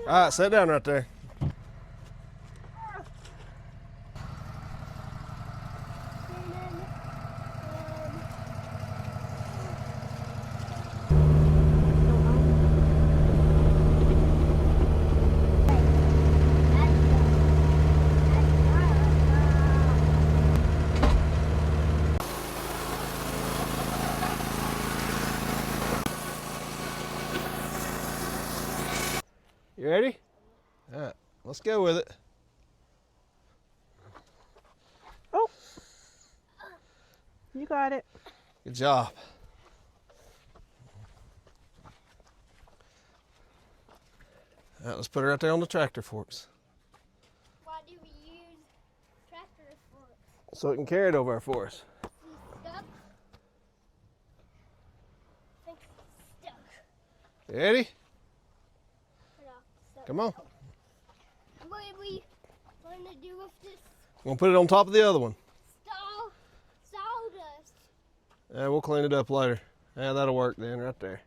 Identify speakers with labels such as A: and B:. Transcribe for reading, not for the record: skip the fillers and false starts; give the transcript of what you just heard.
A: All right, sit down right there. You ready? All right, let's go with it.
B: Oh, you got it.
A: Good job. All right, let's put her right there on the tractor forks.
C: Why do we use tractor forks?
A: So it can carry it over for us.
C: Stuck? I think it's stuck.
A: You ready?
C: Yeah,
A: Come on.
C: What are we going to do with this
A: I'm gonna put it on top of the other one.
C: sawdust?
A: Yeah, we'll clean it up later. Yeah, that'll work then, right there.